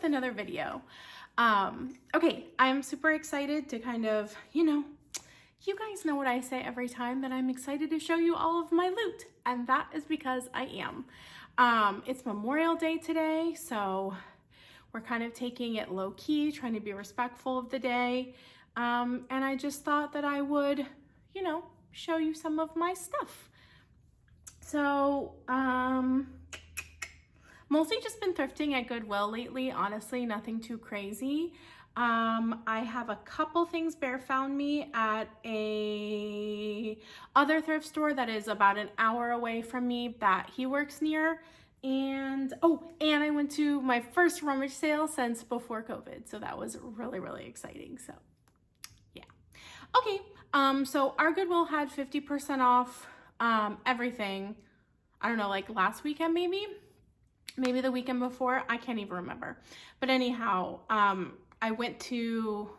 another video. Okay, I'm super excited to kind of, you guys know what I say every time, that I'm excited to show you all of my loot, and that is because I am. It's Memorial Day today, so we're kind of taking it low key, trying to be respectful of the day, and I just thought that I would, show you some of my stuff. So, mostly just been thrifting at Goodwill lately, honestly, nothing too crazy. I have a couple things Bear found me at a other thrift store that is about an hour away from me that he works near. And I went to my first rummage sale since before COVID. So that was really, really exciting. So yeah. Okay. So our Goodwill had 50% off, everything. I don't know, like last weekend, maybe the weekend before, I can't even remember. But anyhow, I went to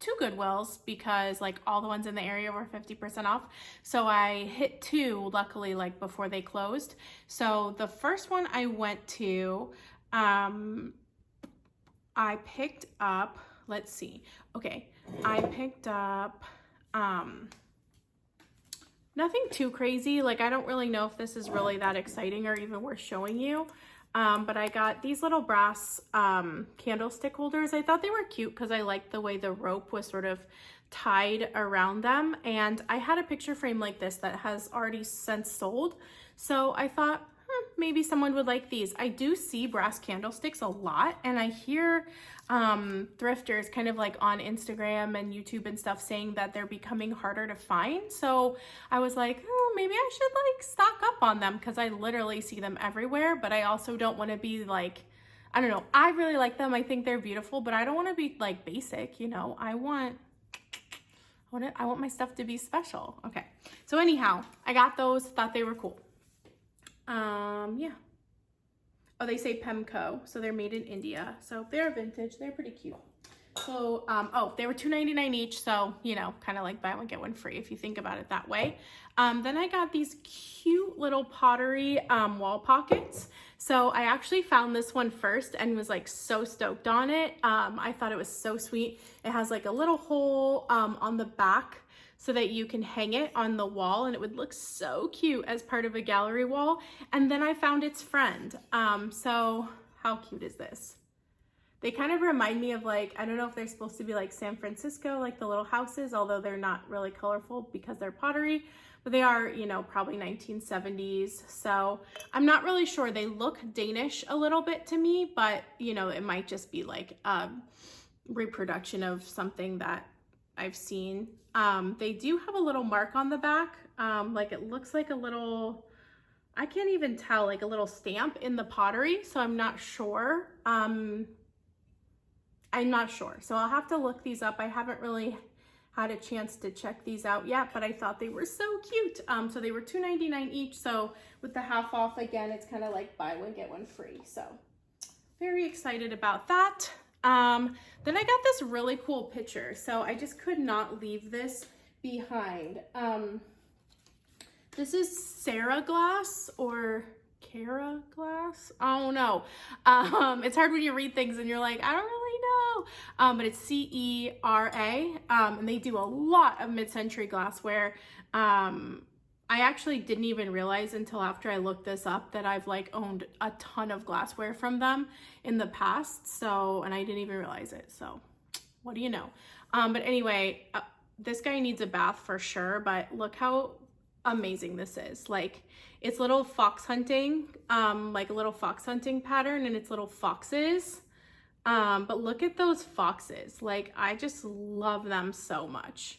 two Goodwills because like all the ones in the area were 50% off. So I hit two, luckily, like before they closed. So the first one I went to, I picked up, let's see. Okay. I picked up, nothing too crazy. Like, I don't really know if this is really that exciting or even worth showing you. But I got these little brass candlestick holders. I thought they were cute because I liked the way the rope was sort of tied around them. And I had a picture frame like this that has already since sold. So I thought, maybe someone would like these. I do see brass candlesticks a lot, and I hear thrifters kind of like on Instagram and YouTube and stuff saying that they're becoming harder to find. So I was like, maybe I should like stock up on them because I literally see them everywhere, but I also don't want to be like, I don't know. I really like them. I think they're beautiful, but I don't want to be like basic, I want my stuff to be special. Okay. So anyhow, I got those, thought they were cool. Yeah. Oh, they say Pemco, so they're made in India. So they're vintage. They're pretty cute. So, they were $2.99 each. So, kind of like buy one, get one free if you think about it that way. Then I got these cute little pottery, wall pockets. So I actually found this one first and was like so stoked on it. I thought it was so sweet. It has like a little hole, on the back, so that you can hang it on the wall, and it would look so cute as part of a gallery wall. And then I found its friend. So how cute is this? They kind of remind me of like, I don't know if they're supposed to be like San Francisco, like the little houses, although they're not really colorful because they're pottery, but they are, probably 1970s. So I'm not really sure. They look Danish a little bit to me, but it might just be like a reproduction of something that I've seen. They do have a little mark on the back. Like it looks like a little, I can't even tell, like a little stamp in the pottery. So I'm not sure. So I'll have to look these up. I haven't really had a chance to check these out yet, but I thought they were so cute. So they were $2.99 each. So with the half off, again, it's kind of like buy one, get one free. So very excited about that. Then I got this really cool picture. So I just could not leave this behind. This is Sarah glass or Cara glass. Oh no. It's hard when you read things and you're like, I don't really know. But it's C-E-R-A. And they do a lot of mid-century glassware. I actually didn't even realize until after I looked this up that I've like owned a ton of glassware from them in the past. So, and I didn't even realize it. So what do you know? But anyway, this guy needs a bath for sure, but look how amazing this is. Like it's little fox hunting, like a little fox hunting pattern, and it's little foxes. But look at those foxes. Like I just love them so much.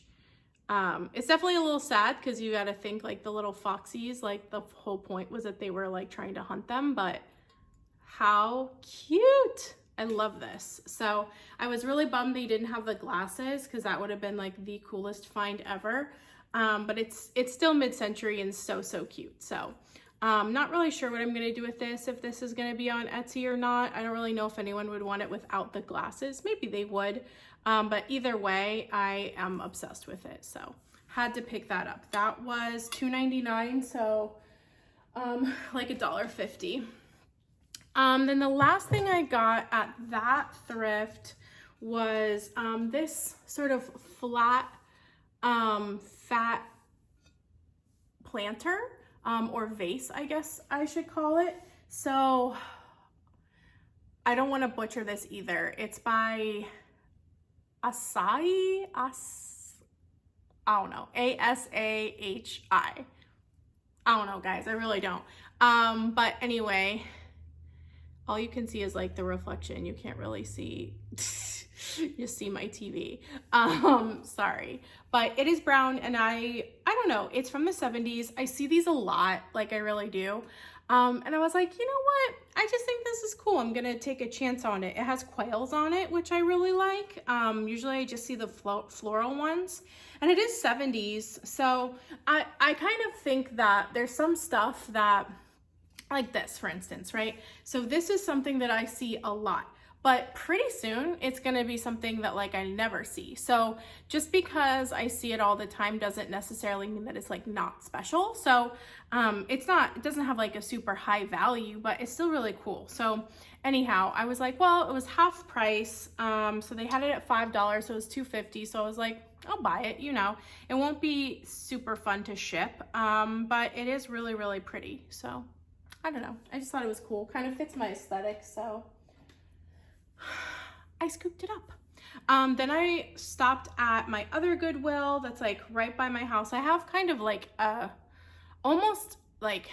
It's definitely a little sad because you got to think like the little foxies, like the whole point was that they were like trying to hunt them, but how cute. I love this. So I was really bummed they didn't have the glasses because that would have been like the coolest find ever. But it's still mid-century and so cute. So not really sure what I'm going to do with this, if this is going to be on Etsy or not. I don't really know if anyone would want it without the glasses. Maybe they would. But either way, I am obsessed with it. So had to pick that up. That was $2.99. So like $1.50. Then the last thing I got at that thrift was this sort of flat fat planter or vase, I guess I should call it. So I don't want to butcher this either. It's by Asahi, I don't know, A-S-A-H-I. I don't know, guys, I really don't. But anyway, all you can see is like the reflection. You can't really see, you see my TV. Sorry, but it is brown, and I don't know, it's from the 70s. I see these a lot, like I really do. And I was like, you know what? I just think this is cool. I'm gonna take a chance on it. It has quails on it, which I really like. Usually I just see the floral ones, and it is 70s. So I kind of think that there's some stuff that, like this, for instance, right? So this is something that I see a lot, but pretty soon it's gonna be something that like I never see. So just because I see it all the time doesn't necessarily mean that it's like not special. So it doesn't have like a super high value, but it's still really cool. So anyhow, I was like, well, it was half price. So they had it at $5, so it was $2.50. So I was like, I'll buy it, you know. It won't be super fun to ship, but it is really, really pretty. So I don't know, I just thought it was cool. Kind of fits my aesthetic, so I scooped it up. Then I stopped at my other Goodwill that's like right by my house. I have kind of like almost like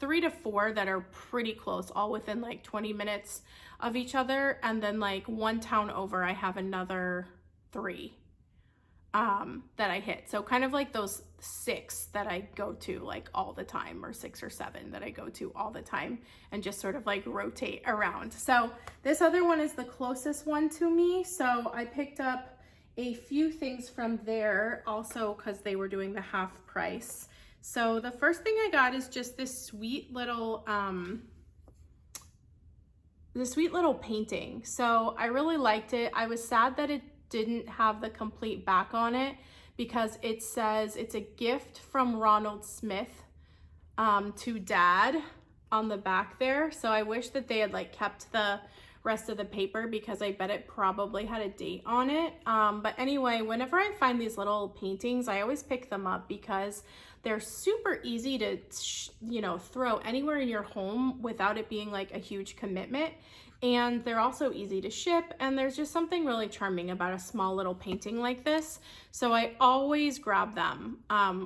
3 to 4 that are pretty close, all within like 20 minutes of each other. And then like one town over, I have another 3 that I hit. So kind of like those 6 that I go to like all the time, or 6 or 7 that I go to all the time, and just sort of like rotate around. So this other one is the closest one to me. So I picked up a few things from there also because they were doing the half price. So the first thing I got is just this sweet little painting. So I really liked it. I was sad that it didn't have the complete back on it, because it says it's a gift from Ronald Smith to Dad on the back there. So I wish that they had like kept the rest of the paper, because I bet it probably had a date on it. But anyway, whenever I find these little paintings, I always pick them up because they're super easy to, you know, throw anywhere in your home without it being like a huge commitment. And they're also easy to ship, and there's just something really charming about a small little painting like this. So I always grab them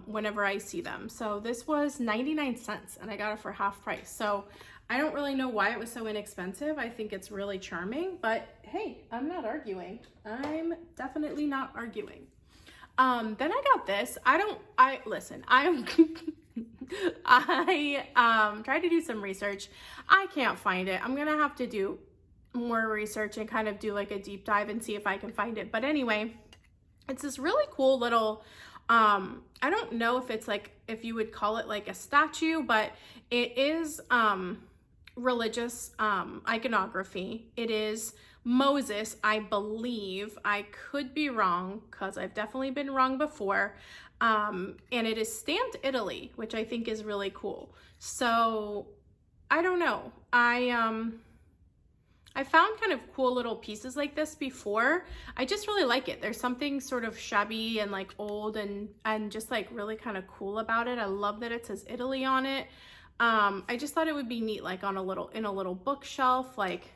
whenever I see them. So this was 99 cents and I got it for half price. So I don't really know why it was so inexpensive. I think it's really charming, but hey, I'm not arguing. I'm definitely not arguing. Then I got this. Listen, I tried to do some research. I can't find it. I'm gonna have to do more research and kind of do like a deep dive and see if I can find it. But anyway, it's this really cool little, I don't know if it's like, if you would call it like a statue, but it is religious iconography. It is Moses, I believe. I could be wrong, because I've definitely been wrong before. And it is stamped Italy, which I think is really cool. So I don't know. I found kind of cool little pieces like this before. I just really like it. There's something sort of shabby and like old and just like really kind of cool about it. I love that it says Italy on it. I just thought it would be neat, like on in a little bookshelf, like.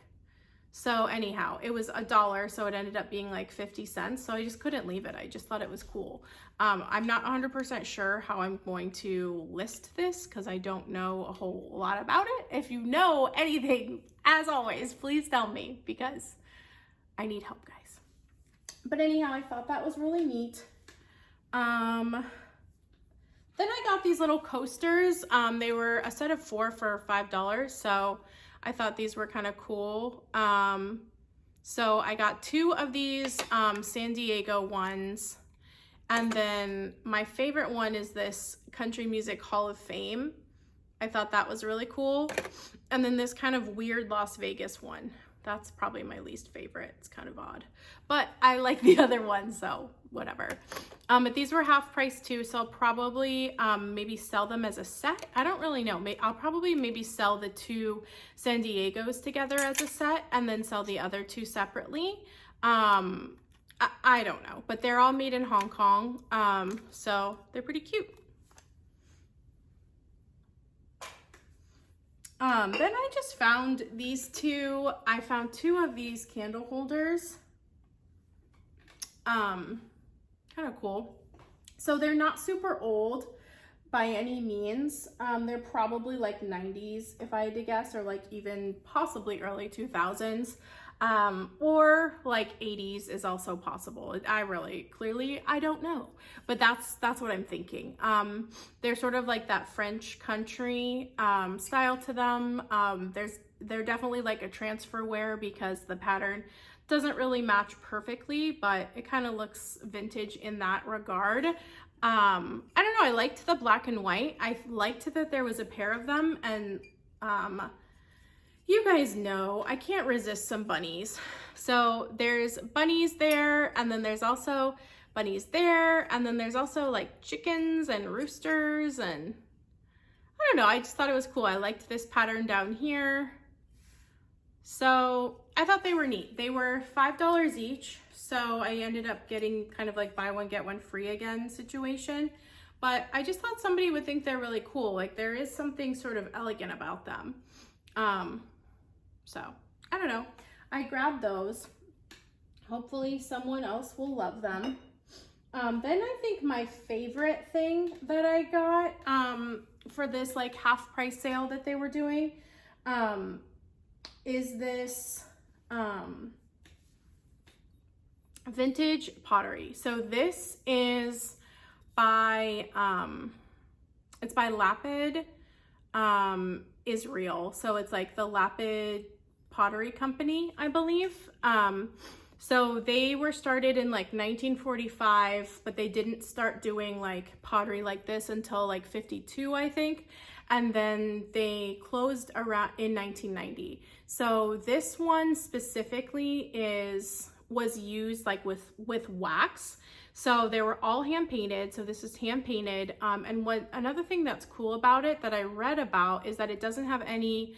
So anyhow, it was $1, so it ended up being like 50 cents. So I just couldn't leave it. I just thought it was cool. I'm not 100% sure how I'm going to list this, because I don't know a whole lot about it. If you know anything, as always, please tell me, because I need help, guys. But anyhow, I thought that was really neat. Then I got these little coasters. They were a set of 4 for $5, so I thought these were kind of cool. So I got 2 of these San Diego ones. And then my favorite one is this Country Music Hall of Fame. I thought that was really cool. And then this kind of weird Las Vegas one That's probably my least favorite. It's kind of odd, but I like the other one, so whatever. But these were half price too, so I'll probably maybe sell them as a set. I don't really know. I'll probably maybe sell the 2 San Diegos together as a set and then sell the other 2 separately. I don't know, but they're all made in Hong Kong, so they're pretty cute. Then I just found these 2. I found 2 of these candle holders. Kind of cool. So they're not super old by any means. They're probably like 90s if I had to guess, or like even possibly early 2000s. Or like 80s is also possible. I don't know, but that's what I'm thinking. They're sort of like that French country, style to them. They're definitely like a transfer wear because the pattern doesn't really match perfectly, but it kind of looks vintage in that regard. I don't know. I liked the black and white. I liked that there was a pair of them, and, you guys know I can't resist some bunnies. So there's bunnies there, and then there's also bunnies there, and then there's also like chickens and roosters, and I don't know, I just thought it was cool. I liked this pattern down here. So I thought they were neat. They were $5 each, so I ended up getting kind of like buy one, get one free again situation. But I just thought somebody would think they're really cool. Like there is something sort of elegant about them. So I don't know, I grabbed those. Hopefully someone else will love them. Then I think my favorite thing that I got, for this like half price sale that they were doing, is this, vintage pottery. So this is by, it's by Lapid, Israel. So it's like the Lapid Pottery Company, I believe. So they were started in like 1945, but they didn't start doing like pottery like this until like 52, I think. And then they closed around in 1990. So this one specifically was used like with wax. So they were all hand painted. So this is hand painted. And another thing that's cool about it that I read about is that it doesn't have any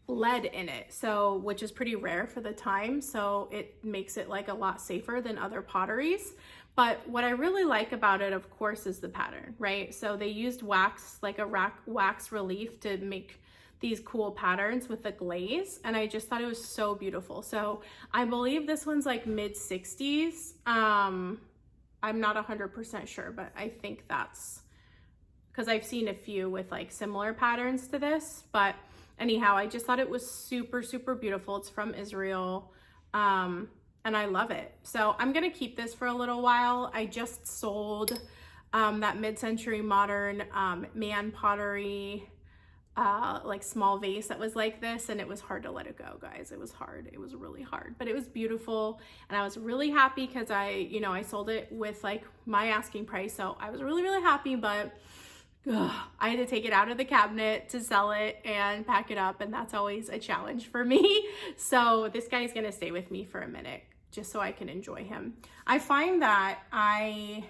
lead in it, so which is pretty rare for the time. So it makes it like a lot safer than other potteries. But what I really like about it, of course, is the pattern, right? So they used wax, like a wax relief, to make these cool patterns with the glaze, and I just thought it was so beautiful. So I believe this one's like mid 60s. I'm not 100% sure, but I think that's because I've seen a few with like similar patterns to this. But anyhow, I just thought it was super, super beautiful. It's from Israel, and I love it. So I'm gonna keep this for a little while. I just sold that mid-century modern man pottery like small vase that was like this, and it was hard to let it go, guys. It was hard. It was really hard, but it was beautiful, and I was really happy because I sold it with like my asking price, so I was really, really happy. But I had to take it out of the cabinet to sell it and pack it up, and that's always a challenge for me. So this guy's gonna stay with me for a minute just so I can enjoy him. I find that I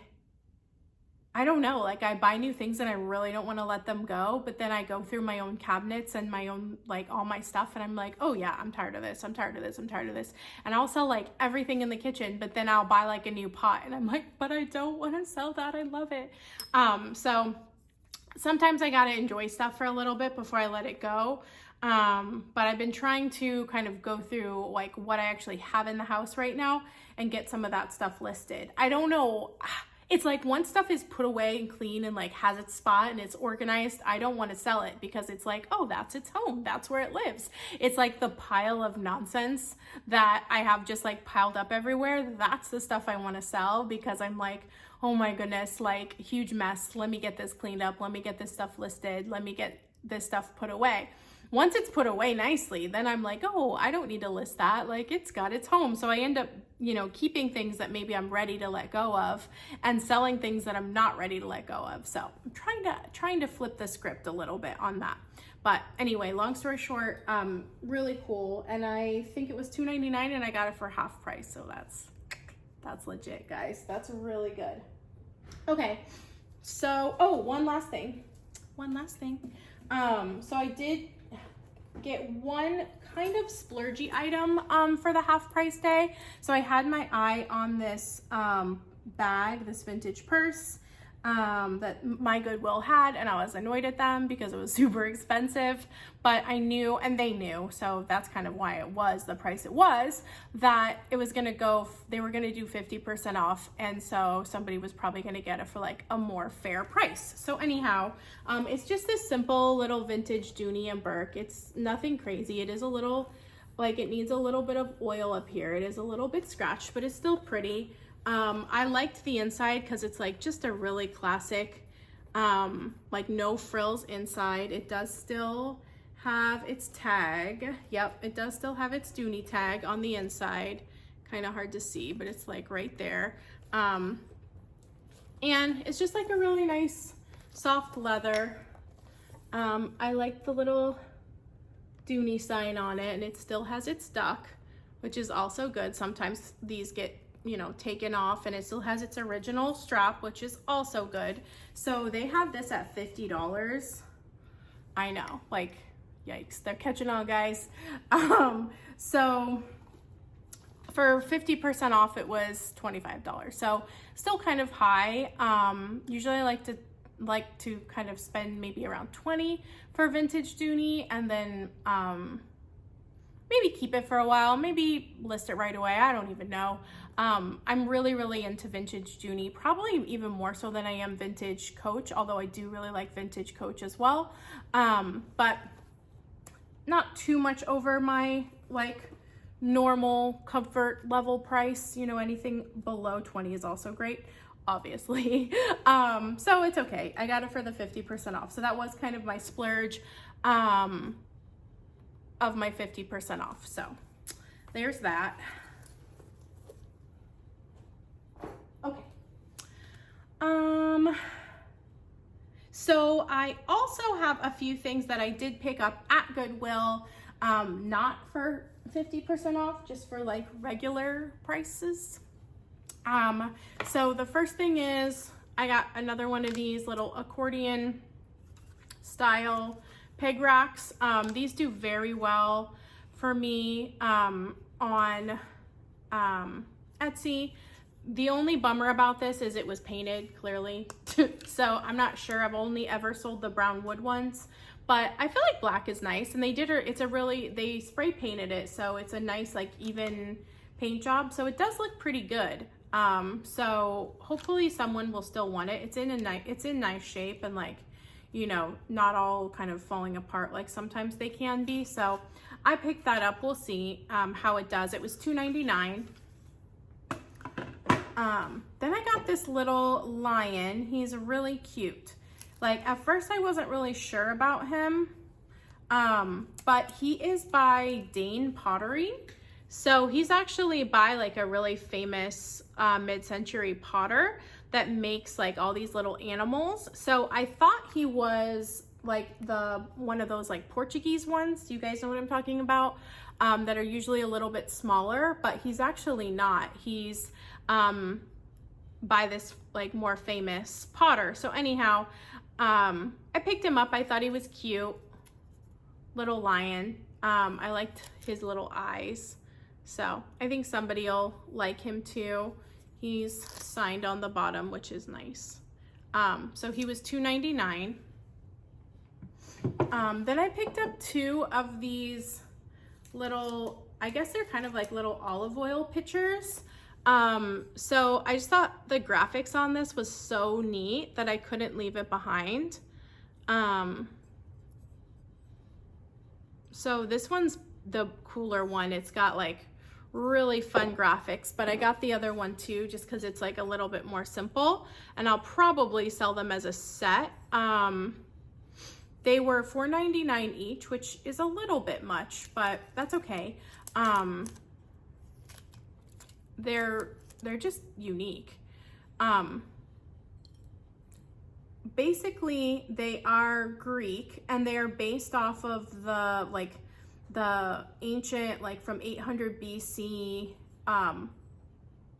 don't know, like I buy new things and I really don't want to let them go, but then I go through my own cabinets and my own, like all my stuff, and I'm like, oh yeah, I'm tired of this, I'm tired of this, I'm tired of this. And I'll sell like everything in the kitchen, but then I'll buy like a new pot and I'm like, but I don't want to sell that, I love it. So sometimes I gotta enjoy stuff for a little bit before I let it go. But I've been trying to kind of go through like what I actually have in the house right now and get some of that stuff listed. I don't know. It's like once stuff is put away and clean and like has its spot and it's organized, I don't want to sell it because it's like, oh, that's its home. That's where it lives. It's like the pile of nonsense that I have just like piled up everywhere. That's the stuff I want to sell because I'm like, oh my goodness, like huge mess. Let me get this cleaned up. Let me get this stuff listed. Let me get this stuff put away. Once it's put away nicely, then I'm like, oh, I don't need to list that. Like it's got its home. So I end up, keeping things that maybe I'm ready to let go of and selling things that I'm not ready to let go of. So I'm trying to flip the script a little bit on that. But anyway, long story short, really cool. And I think it was $2.99 and I got it for half price. So that's legit, guys. That's really good. Okay, so, oh, one last thing. So I did get one kind of splurgy item for the half price day. So I had my eye on this bag, this vintage purse that my Goodwill had, and I was annoyed at them because it was super expensive, but I knew, and they knew, so that's kind of why it was the price it was, that it was gonna go, they were gonna do 50% off, and so somebody was probably gonna get it for like a more fair price. So anyhow, it's just this simple little vintage Dooney and Burke. It's nothing crazy. It is a little, like, it needs a little bit of oil up here. It is a little bit scratched, but it's still pretty. I liked the inside because it's like just a really classic, like no frills inside. It does still have its tag. Yep, it does still have its Dooney tag on the inside. Kind of hard to see, but it's like right there. And it's just like a really nice soft leather. I like the little Dooney sign on it, and it still has its duck, which is also good. Sometimes these get, you know, taken off, and it still has its original strap, which is also good. So they have this at $50. I know, like, yikes, they're catching on, guys. So for 50% off, it was $25. So still kind of high. Usually I like to kind of spend maybe around 20 for vintage Dooney, and then maybe keep it for a while, maybe list it right away. I don't even know. I'm really into vintage Dooney, probably even more so than I am vintage Coach, although I do really like vintage Coach as well. But not too much over my like normal comfort level price. You know, anything below 20 is also great, obviously. So it's okay. I got it for the 50% off. So that was kind of my splurge of my 50% off. So there's that. Okay. So I also have a few things that I did pick up at Goodwill, not for 50% off, just for like regular prices. So the first thing is I got another one of these little accordion style peg racks. These do very well for me on Etsy. The only bummer about this is it was painted, clearly. So I'm not sure. I've only ever sold the brown wood ones, but I feel like black is nice. And they spray painted it, so it's a nice like even paint job. So it does look pretty good. So hopefully someone will still want it. It's in nice shape, and like, you know, not all kind of falling apart like sometimes they can be. So I picked that up. We'll see how it does. It was $2.99. Then I got this little lion. He's really cute. Like at first I wasn't really sure about him, but he is by Dane Pottery. So he's actually by like a really famous mid-century potter that makes like all these little animals. So I thought he was like one of those like Portuguese ones. Do you guys know what I'm talking about? That are usually a little bit smaller, but he's actually not. He's by this like more famous potter. So anyhow, I picked him up. I thought he was cute. Little lion. I liked his little eyes. So I think somebody will like him too. He's signed on the bottom, which is nice. So he was $2.99. Then I picked up two of these little, I guess they're kind of like little olive oil pitchers. So I just thought the graphics on this was so neat that I couldn't leave it behind. So this one's the cooler one. It's got like really fun graphics, but I got the other one too just because it's like a little bit more simple, and I'll probably sell them as a set. They were $4.99 each, which is a little bit much, but that's okay. They're just unique. basically they are Greek and they are based off of the ancient, like from 800 BC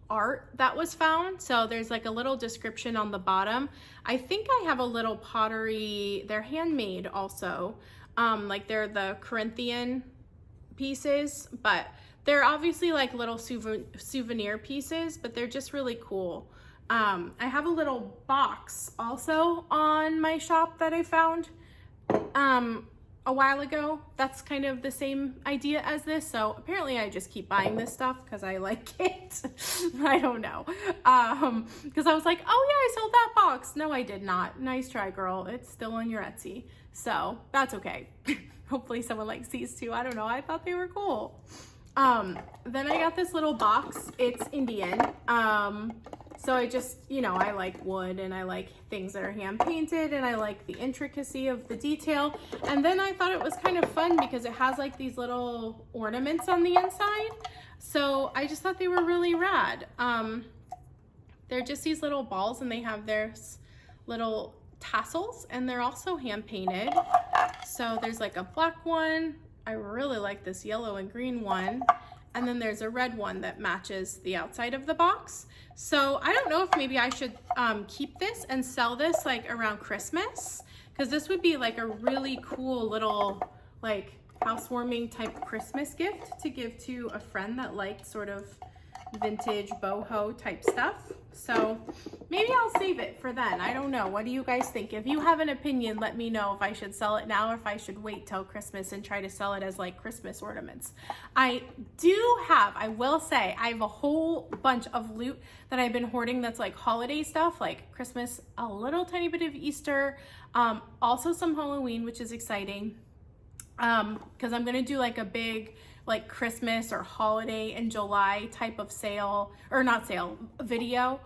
art that was found. So there's like a little description on the bottom. I think I have a little pottery, they're handmade also. Like they're the Corinthian pieces, but they're obviously like little souvenir pieces, but they're just really cool. I have a little box also on my shop that I found a while ago. That's kind of the same idea as this. So apparently I just keep buying this stuff because I like it. I don't know. Because I was like, oh yeah, I sold that box. No, I did not. Nice try, girl. It's still on your Etsy. So that's okay. Hopefully someone likes these too. I don't know. I thought they were cool. Then I got this little box. It's Indian. So I just, you know, I like wood and I like things that are hand painted and I like the intricacy of the detail. And then I thought it was kind of fun because it has like these little ornaments on the inside. So I just thought they were really rad. They're just these little balls and they have their little tassels and they're also hand painted. So there's like a black one. I really like this yellow and green one. And then there's a red one that matches the outside of the box. So I don't know if maybe I should keep this and sell this like around Christmas, because this would be like a really cool little like housewarming type Christmas gift to give to a friend that liked sort of vintage boho type stuff. So maybe I'll save it for then. I don't know. What do you guys think? If you have an opinion, let me know if I should sell it now or if I should wait till Christmas and try to sell it as like Christmas ornaments. I will say, I have a whole bunch of loot that I've been hoarding that's like holiday stuff, like Christmas, a little tiny bit of Easter, also some Halloween, which is exciting. Because I'm gonna do like a big like Christmas or holiday in July type of sale, or not sale, video.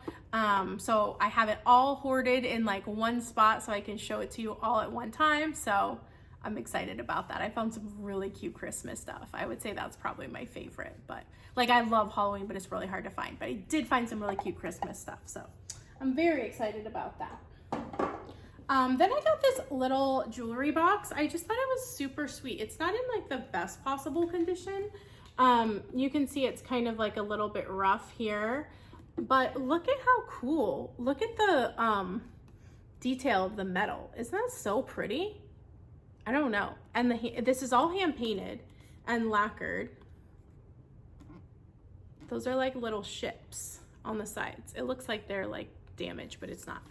So I have it all hoarded in like one spot so I can show it to you all at one time. So I'm excited about that. I found some really cute Christmas stuff. I would say that's probably my favorite, but like I love Halloween, but it's really hard to find, but I did find some really cute Christmas stuff. So I'm very excited about that. Then I got this little jewelry box. I just thought it was super sweet. It's not in like the best possible condition. You can see it's kind of like a little bit rough here, but look at how cool. Look at the detail of the metal. Isn't that so pretty? I don't know. And this is all hand painted and lacquered. Those are like little ships on the sides. It looks like they're like damaged, but it's not.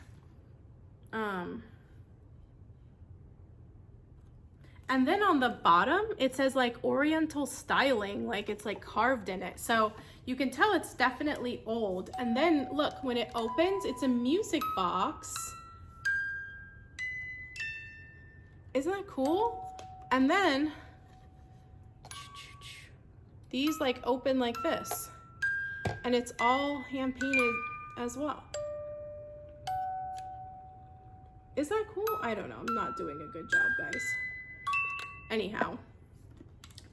And then on the bottom, it says like Oriental styling, like it's like carved in it. So you can tell it's definitely old. And then look, when it opens, it's a music box. Isn't that cool? And then these like open like this. And it's all hand painted as well. Is that cool? I don't know. I'm not doing a good job, guys. Anyhow,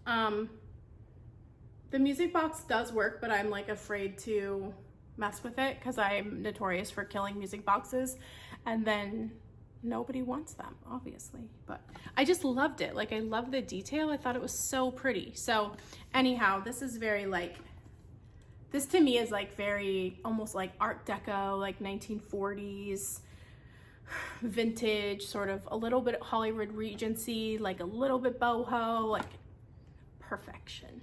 the music box does work, but I'm like afraid to mess with it because I'm notorious for killing music boxes and then nobody wants them, obviously. But I just loved it. Like I love the detail. I thought it was so pretty. So anyhow, this is very like, this to me is like very almost like Art Deco, like 1940s. Vintage, sort of a little bit Hollywood Regency, like a little bit boho, like perfection.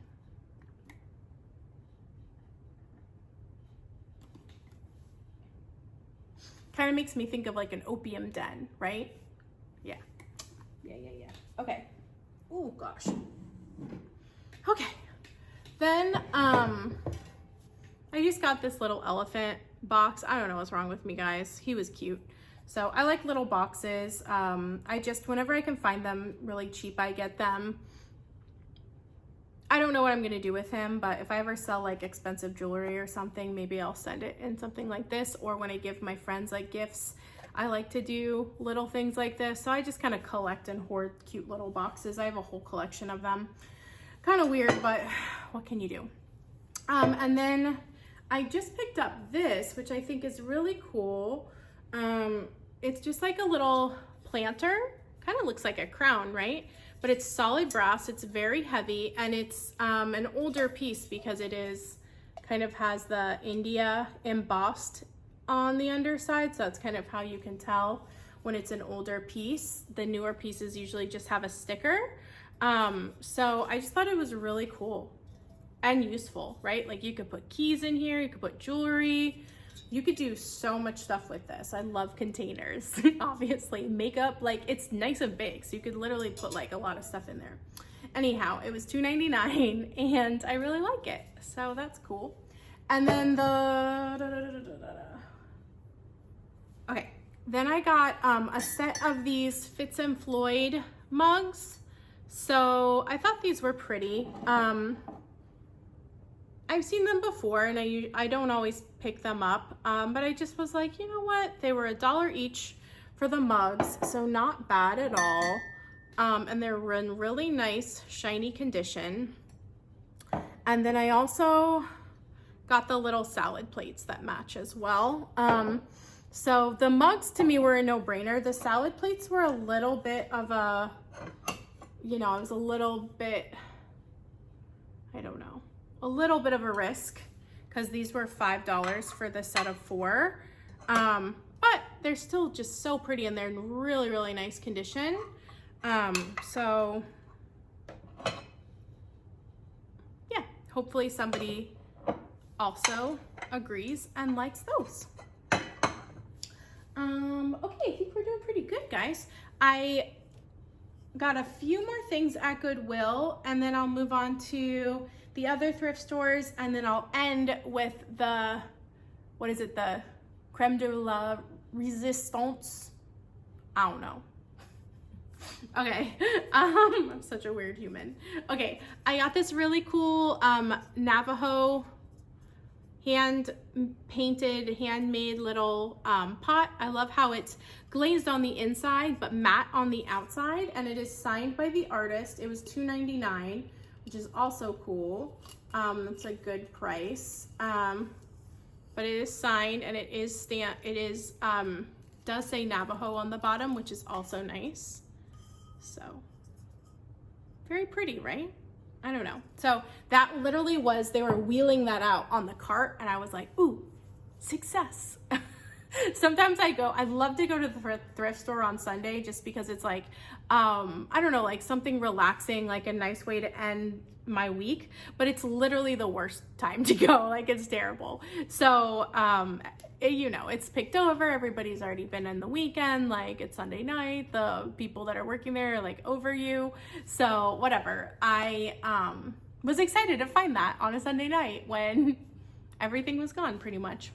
Kind of makes me think of like an opium den, right? Yeah. Okay. Oh gosh. Okay. Then I just got this little elephant box. I don't know what's wrong with me, guys. He was cute. So I like little boxes. I just, whenever I can find them really cheap, I get them. I don't know what I'm gonna do with him, but if I ever sell like expensive jewelry or something, maybe I'll send it in something like this, or when I give my friends like gifts, I like to do little things like this. So I just kind of collect and hoard cute little boxes. I have a whole collection of them. Kind of weird, but what can you do? And then I just picked up this, which I think is really cool. it's just like a little planter, kind of looks like a crown, right? But it's solid brass, it's very heavy, and it's an older piece because it is kind of has the India embossed on the underside, so that's kind of how you can tell when it's an older piece. The newer pieces usually just have a sticker. So I just thought it was really cool and useful, right? Like you could put keys in here, you could put jewelry, you could do so much stuff with this. I love containers, obviously. Makeup, like it's nice and big, so you could literally put like a lot of stuff in there. Anyhow, it was $2.99 and I really like it, so that's cool. And then okay, then I got a set of these Fitz and Floyd mugs. So I thought these were pretty. I've seen them before and I don't always pick them up, but I just was like, you know what? They were $1 each for the mugs, so not bad at all. And they're in really nice, shiny condition. And then I also got the little salad plates that match as well. So the mugs to me were a no-brainer. The salad plates were a little bit of a, you know, it was a little bit, I don't know, a little bit of a risk because these were $5 for the set of 4. But they're still just so pretty and they're in really, really nice condition. So yeah, hopefully somebody also agrees and likes those. Okay, I think we're doing pretty good, guys. I got a few more things at Goodwill and then I'll move on to the other thrift stores and then I'll end with the, what is it, the creme de la resistance? I don't know. Okay, I'm such a weird human. Okay, I got this really cool Navajo hand-painted, handmade little pot. I love how it's glazed on the inside but matte on the outside, and it is signed by the artist. It was $2.99, which is also cool. That's a good price. But it is signed and it is does say Navajo on the bottom, which is also nice. So very pretty, right? I don't know. So that literally was, they were wheeling that out on the cart and I was like, ooh, success. Sometimes I love to go to the thrift store on Sunday just because it's like, I don't know, like something relaxing, like a nice way to end my week, but it's literally the worst time to go. Like it's terrible. So, you know, it's picked over. Everybody's already been in the weekend. Like it's Sunday night. The people that are working there are like over you. So whatever. I was excited to find that on a Sunday night when everything was gone pretty much.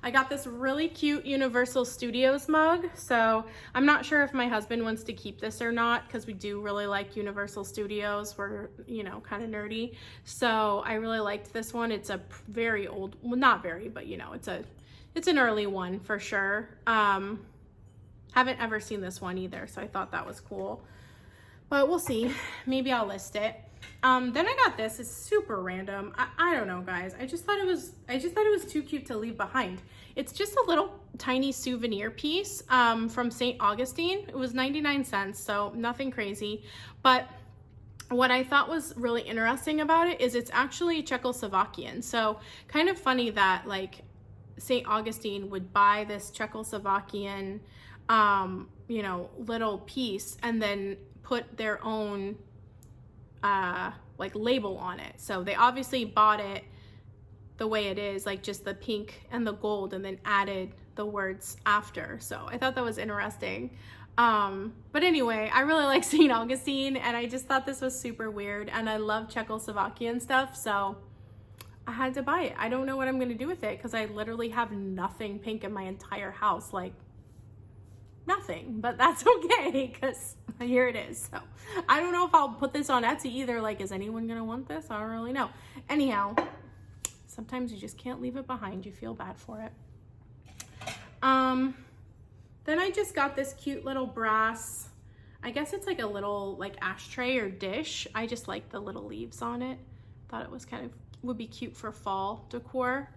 I got this really cute Universal Studios mug. So I'm not sure if my husband wants to keep this or not because we do really like Universal Studios. We're, you know, kind of nerdy. So I really liked this one. It's a very old, well, not very, but you know, it's an early one for sure. Haven't ever seen this one either. So I thought that was cool, but we'll see. Maybe I'll list it. Then I got this. It's super random. I don't know, guys. I just thought it was too cute to leave behind. It's just a little tiny souvenir piece from St. Augustine. It was 99 cents, so nothing crazy. But what I thought was really interesting about it is it's actually Czechoslovakian. So kind of funny that like St. Augustine would buy this Czechoslovakian, you know, little piece and then put their own like label on it. So they obviously bought it the way it is, like just the pink and the gold, and then added the words after. So I thought that was interesting. But anyway, I really like St. Augustine and I just thought this was super weird, and I love Czechoslovakian stuff, so I had to buy it. I don't know what I'm gonna do with it because I literally have nothing pink in my entire house, like nothing, but that's okay because here it is. So I don't know if I'll put this on Etsy either. Like, is anyone gonna want this? I don't really know. Anyhow, sometimes you just can't leave it behind. You feel bad for it. Then I just got this cute little brass, I guess it's like a little like ashtray or dish. I just like the little leaves on it. Thought it was would be cute for fall decor,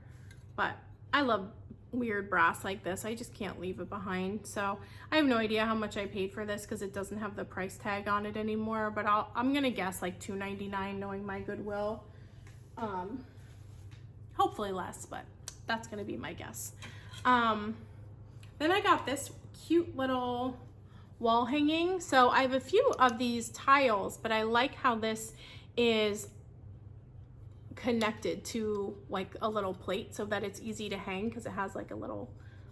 but I love weird brass like this. I just can't leave it behind. So I have no idea how much I paid for this because it doesn't have the price tag on it anymore, but I'm gonna guess like $2.99 knowing my Goodwill. Hopefully less, but that's gonna be my guess. Then I got this cute little wall hanging. So I have a few of these tiles, but I like how this is connected to like a little plate so that it's easy to hang because it has like a little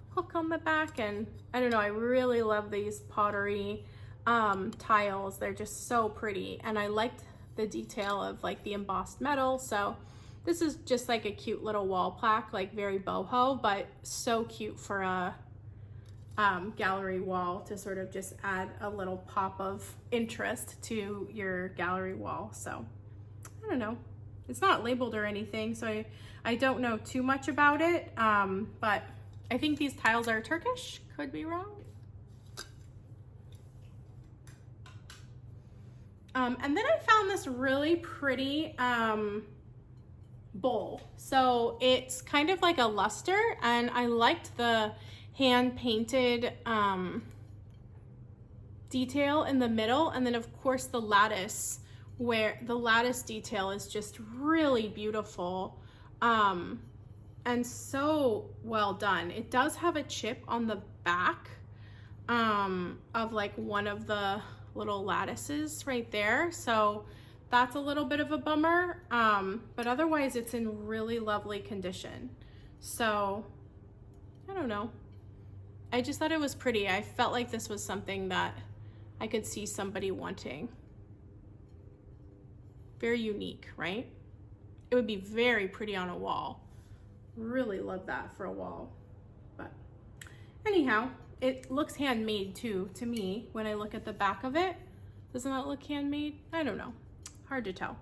hook on the back. And I don't know, I really love these pottery tiles. They're just so pretty, and I liked the detail of like the embossed metal. So this is just like a cute little wall plaque, like very boho, but so cute for a gallery wall to sort of just add a little pop of interest to your gallery wall. So I don't know, it's not labeled or anything, so I don't know too much about it, but I think these tiles are Turkish, could be wrong. And then I found this really pretty bowl. So it's kind of like a luster, and I liked the hand painted detail in the middle, and then of course the lattice, where the lattice detail is just really beautiful and so well done. It does have a chip on the back of like one of the little lattices right there, so that's a little bit of a bummer, but otherwise it's in really lovely condition. So I don't know, I just thought it was pretty. I felt like this was something that I could see somebody wanting. Very unique, right? It would be very pretty on a wall. Really love that for a wall. But anyhow, it looks handmade too, to me, when I look at the back of it. Doesn't that look handmade? I don't know, hard to tell.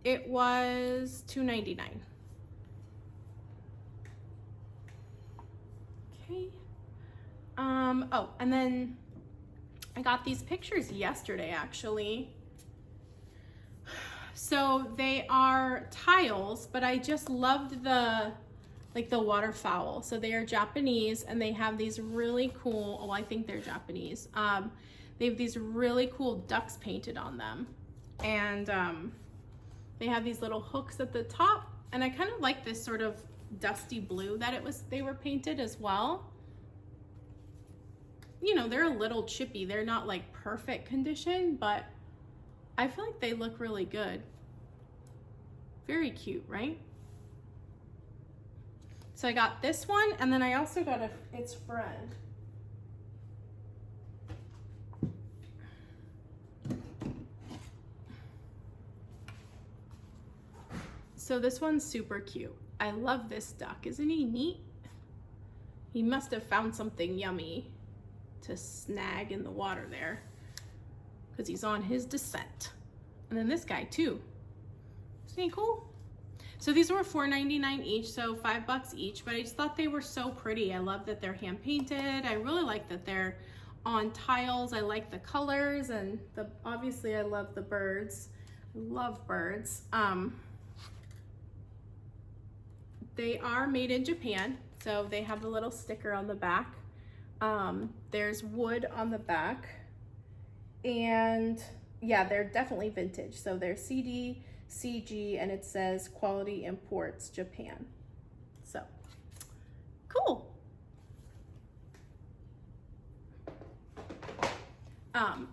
It was $2.99. Okay. Oh, and then I got these pictures yesterday, actually. So they are tiles, but I just loved the waterfowl. So they are Japanese, and they have these really cool, oh, I think they're Japanese. They have these really cool ducks painted on them. And they have these little hooks at the top, and I kind of like this sort of dusty blue that they were painted as well. You know, they're a little chippy. They're not like perfect condition, but I feel like they look really good. Very cute, right? So I got this one, and then I also got its friend. So this one's super cute. I love this duck. Isn't he neat? He must have found something yummy to snag in the water there, because he's on his descent. And then this guy too. Isn't he cool? So these were $4.99 each, so $5 each, but I just thought they were so pretty. I love that they're hand painted. I really like that they're on tiles. I like the colors, and obviously I love the birds. I love birds. They are made in Japan, so they have a little sticker on the back. There's wood on the back, and yeah, they're definitely vintage. So they're CD, CG, and it says Quality Imports Japan. So cool.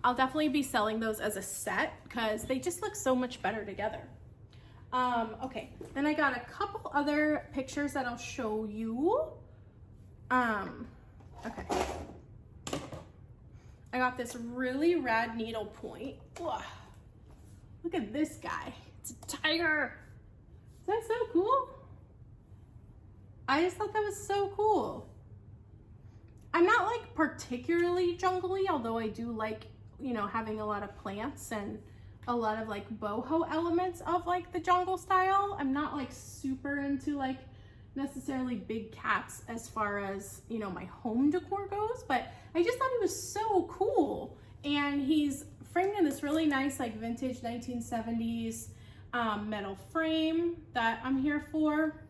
I'll definitely be selling those as a set because they just look so much better together. Okay, then I got a couple other pictures that I'll show you. Okay. I got this really rad needlepoint. Whoa. Look at this guy. It's a tiger. Is that so cool? I just thought that was so cool. I'm not like particularly jungly, although I do like, you know, having a lot of plants and a lot of like boho elements of like the jungle style. I'm not like super into like necessarily big cats as far as, you know, my home decor goes, but I just thought it was so cool. And he's framed in this really nice like vintage 1970s metal frame that I'm here for.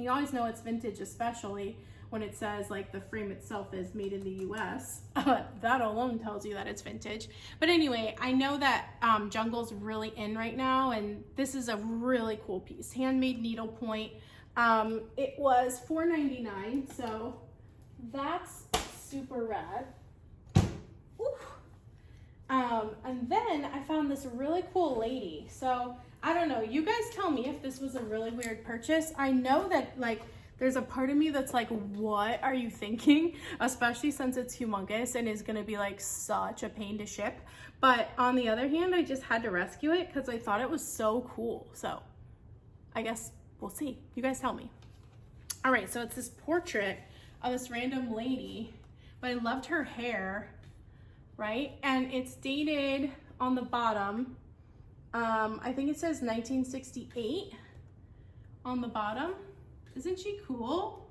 You always know it's vintage, especially when it says like the frame itself is made in the US. That alone tells you that it's vintage. But anyway, I know that jungle's really in right now, and this is a really cool piece. Handmade needlepoint. It was $4.99, so that's super rad. Oof. And then I found this really cool lady. So I don't know, you guys tell me if this was a really weird purchase. I know that like there's a part of me that's like, what are you thinking? Especially since it's humongous and is gonna be like such a pain to ship. But on the other hand, I just had to rescue it because I thought it was so cool. So I guess we'll see. You guys tell me. All right, so it's this portrait of this random lady, but I loved her hair, right? And it's dated on the bottom. I think it says 1968 on the bottom. Isn't she cool?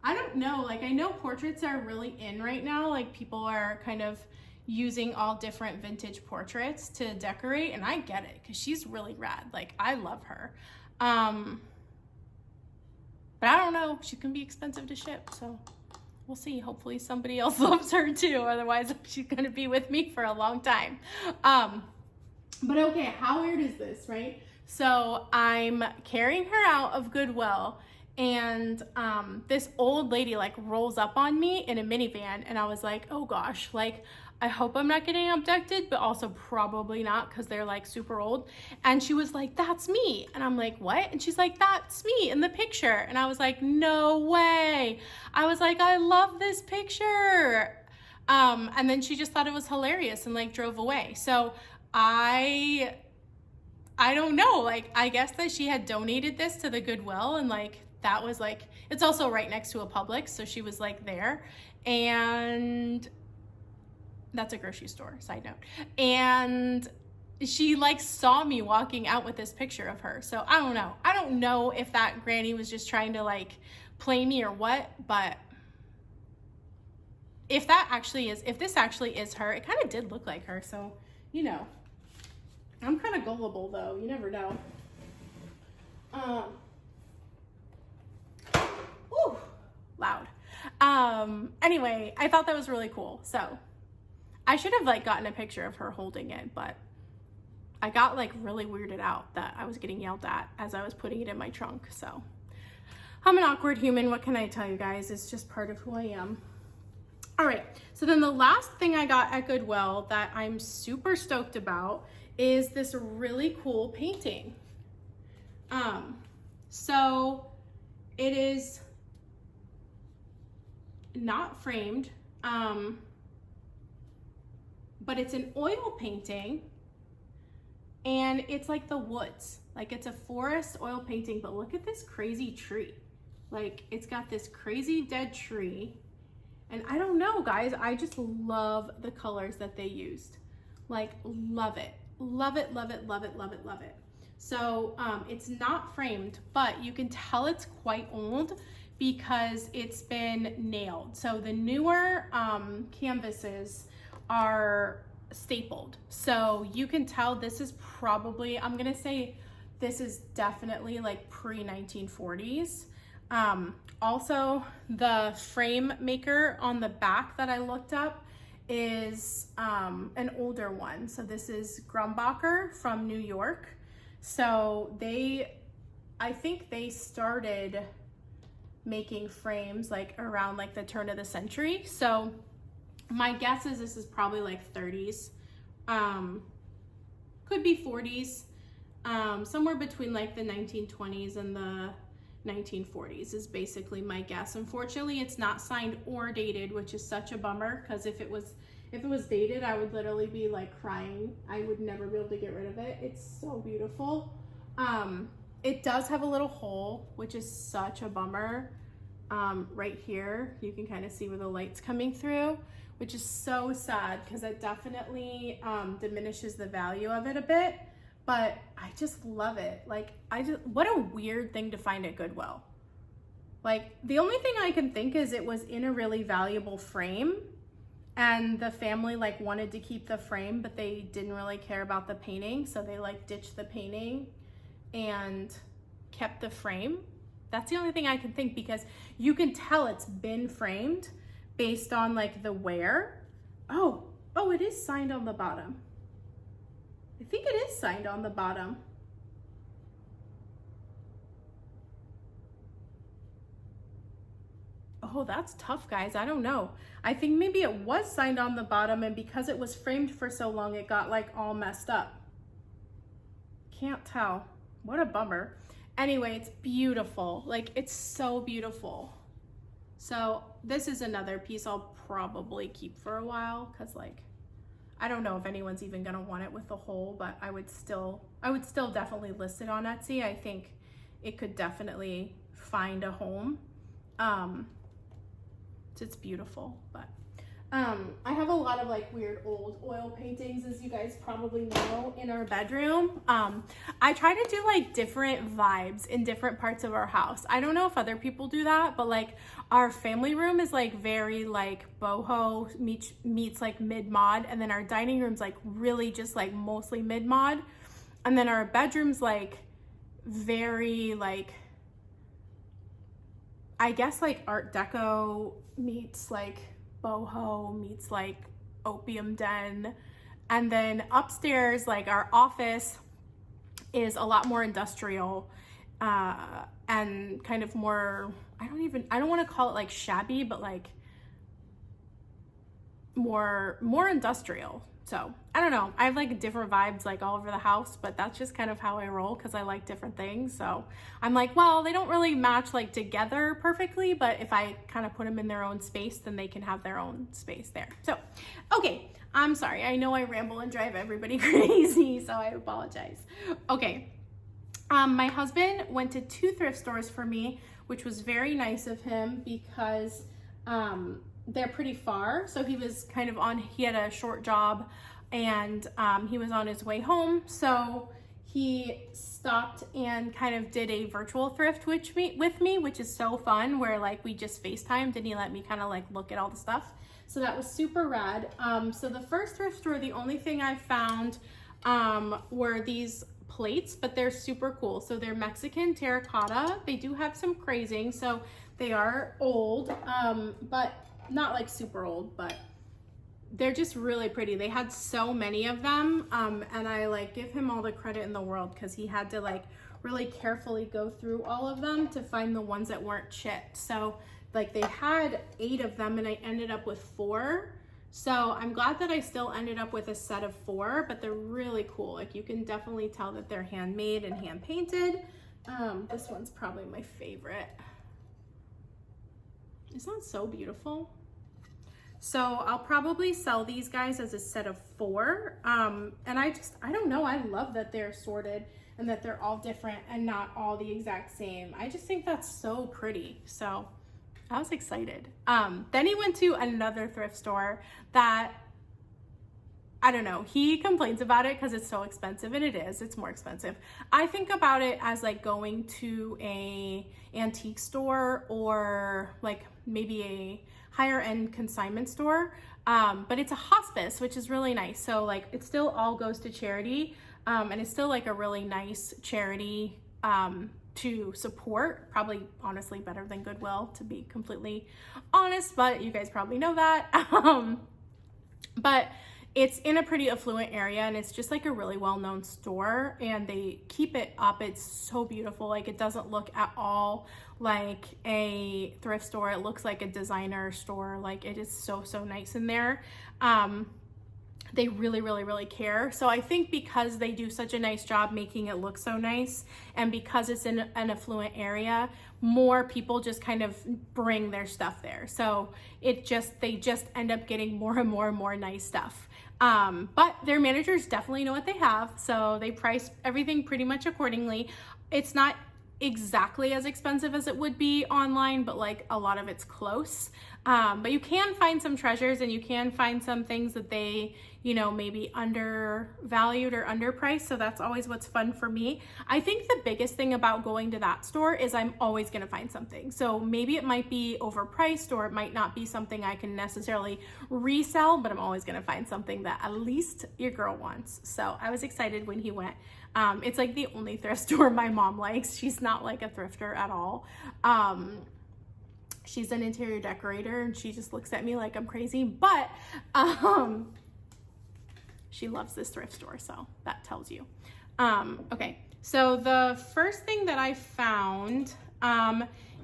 I don't know, like I know portraits are really in right now. Like people are kind of using all different vintage portraits to decorate, and I get it because she's really rad. Like I love her. But I don't know, she can be expensive to ship, so we'll see. Hopefully somebody else loves her too. Otherwise she's gonna be with me for a long time. But okay, how weird is this, right? So I'm carrying her out of Goodwill, and this old lady like rolls up on me in a minivan, and I was like, oh gosh, like I hope I'm not getting abducted, but also probably not because they're like super old. And she was like, that's me. And I'm like, what? And she's like, that's me in the picture. And I was like, no way. I was like, I love this picture. And then she just thought it was hilarious and like drove away. So I don't know, like I guess that she had donated this to the Goodwill, and like that was like, it's also right next to a Publix, so she was like there, and that's a grocery store, side note. And she like saw me walking out with this picture of her. So I don't know if that granny was just trying to like play me or what, but if this actually is her, it kind of did look like her. So, you know, I'm kind of gullible though, you never know. Ooh, loud. Anyway, I thought that was really cool. So I should have like gotten a picture of her holding it, but I got like really weirded out that I was getting yelled at as I was putting it in my trunk. So I'm an awkward human. What can I tell you guys? It's just part of who I am. All right, so then the last thing I got at Goodwill that I'm super stoked about is this really cool painting. So it is not framed, but it's an oil painting, and it's like the woods, like it's a forest oil painting, but look at this crazy tree. Like it's got this crazy dead tree, and I don't know guys, I just love the colors that they used. Like love it, love it, love it, love it, love it, love it. So it's not framed, but you can tell it's quite old because it's been nailed. So the newer canvases are stapled. So you can tell this is probably, I'm gonna say this is definitely like pre-1940s. Also, the frame maker on the back that I looked up is an older one. So this is Grumbacher from New York. So I think they started making frames like around like the turn of the century. So my guess is this is probably like 30s, could be 40s, somewhere between like the 1920s and the 1940s is basically my guess. Unfortunately, it's not signed or dated, which is such a bummer, because if it was dated, I would literally be like crying. I would never be able to get rid of it. It's so beautiful. It does have a little hole, which is such a bummer. Right here, you can kind of see where the light's coming through, which is so sad because it definitely diminishes the value of it a bit. But I just love it. Like, what a weird thing to find at Goodwill. Like, the only thing I can think is it was in a really valuable frame, and the family like wanted to keep the frame, but they didn't really care about the painting, so they like ditched the painting and kept the frame. That's the only thing I can think, because you can tell it's been framed based on like the wear. Oh, it is signed on the bottom. I think it is signed on the bottom. Oh, that's tough, guys. I don't know. I think maybe it was signed on the bottom, and because it was framed for so long, it got like all messed up. Can't tell. What a bummer. Anyway, it's beautiful. Like, it's so beautiful. So this is another piece I'll probably keep for a while, because like, I don't know if anyone's even gonna want it with the hole, but I would still definitely list it on Etsy. I think it could definitely find a home. It's beautiful, but I have a lot of like weird old oil paintings, as you guys probably know, in our bedroom. I try to do like different vibes in different parts of our house. I don't know if other people do that, but like our family room is like very like boho meets like mid-mod, and then our dining room's like really just like mostly mid-mod, and then our bedroom's like very like, I guess like Art Deco meets like boho meets like opium den. And then upstairs, like our office is a lot more industrial and kind of more, I don't want to call it like shabby, but like more industrial. So I don't know, I have like different vibes like all over the house, but that's just kind of how I roll, because I like different things. So I'm like, well, they don't really match like together perfectly, but if I kind of put them in their own space, then they can have their own space there. So okay, I'm sorry, I know I ramble and drive everybody crazy, so I apologize. Okay, my husband went to 2 thrift stores for me, which was very nice of him, because they're pretty far. So he was kind of he had a short job, and he was on his way home. So he stopped and kind of did a virtual thrift with me, which is so fun, where like we just FaceTimed and he let me kind of like look at all the stuff. So that was super rad. So the first thrift store, the only thing I found were these plates, but they're super cool. So they're Mexican terracotta. They do have some crazing, so they are old, but not like super old, but they're just really pretty. They had so many of them, and I like give him all the credit in the world, because he had to like really carefully go through all of them to find the ones that weren't chipped. So like they had 8 of them, and I ended up with 4. So I'm glad that I still ended up with a set of 4, but they're really cool. Like you can definitely tell that they're handmade and hand painted. This one's probably my favorite. Isn't that so beautiful? So I'll probably sell these guys as a set of 4. And I don't know, I love that they're sorted and that they're all different and not all the exact same. I just think that's so pretty. So I was excited. Then he went to another thrift store that, I don't know, he complains about it because it's so expensive, and it is, it's more expensive. I think about it as like going to a antique store or like maybe a higher end consignment store, but it's a hospice, which is really nice. So like it still all goes to charity, and it's still like a really nice charity to support, probably honestly better than Goodwill, to be completely honest, but you guys probably know that. But it's in a pretty affluent area, and it's just like a really well-known store, and they keep it up. It's so beautiful. Like it doesn't look at all like a thrift store. It looks like a designer store. Like it is so nice in there. They really care. So I think because they do such a nice job making it look so nice, and because it's in an affluent area, more people just kind of bring their stuff there. So they just end up getting more and more nice stuff. But their managers definitely know what they have, so they price everything pretty much accordingly. It's not exactly as expensive as it would be online, but like a lot of it's close. But you can find some treasures, and you can find some things that they, you know, maybe undervalued or underpriced. So that's always what's fun for me. I think the biggest thing about going to that store is I'm always going to find something. So maybe it might be overpriced, or it might not be something I can necessarily resell, but I'm always going to find something that at least your girl wants. So I was excited when he went. It's like the only thrift store my mom likes. She's not like a thrifter at all. She's an interior decorator and she just looks at me like I'm crazy, but she loves this thrift store, so that tells you. Okay, so the first thing that I found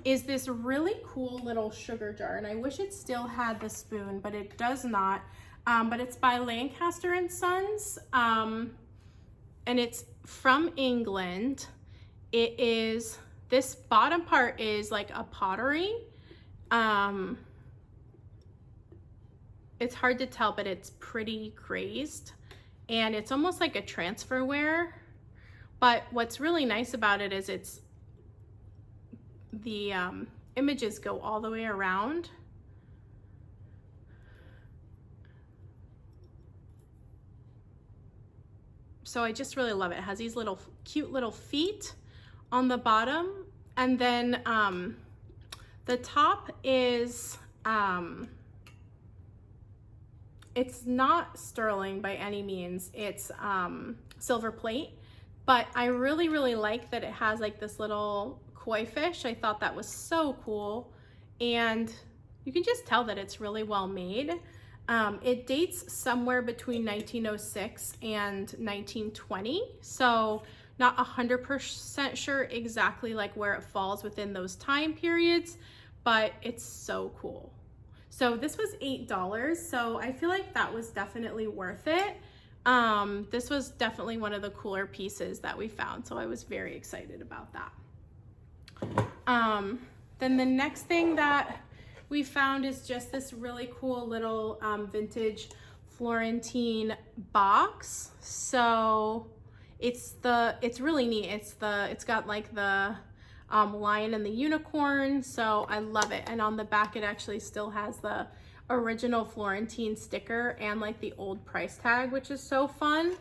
is this really cool little sugar jar, and I wish it still had the spoon, but it does not. But it's by Lancaster and Sons, and it's from England. It is, this bottom part is like a pottery. It's hard to tell, but it's pretty crazed, and it's almost like a transferware. But what's really nice about it is it's the images go all the way around. So I just really love it. It has these little cute little feet on the bottom, and then the top is it's not sterling by any means. It's silver plate, but I really like that it has like this little koi fish. I thought that was so cool, and you can just tell that it's really well made. It dates somewhere between 1906 and 1920, so not 100% sure exactly like where it falls within those time periods, but it's so cool. So this was $8, so I feel like that was definitely worth it. This was definitely one of the cooler pieces that we found, so I was very excited about that. Then the next thing that we found is just this really cool little vintage Florentine box. So it's really neat. It's got like the lion and the unicorn, so I love it. And on the back it actually still has the original Florentine sticker and like the old price tag, which is so fun.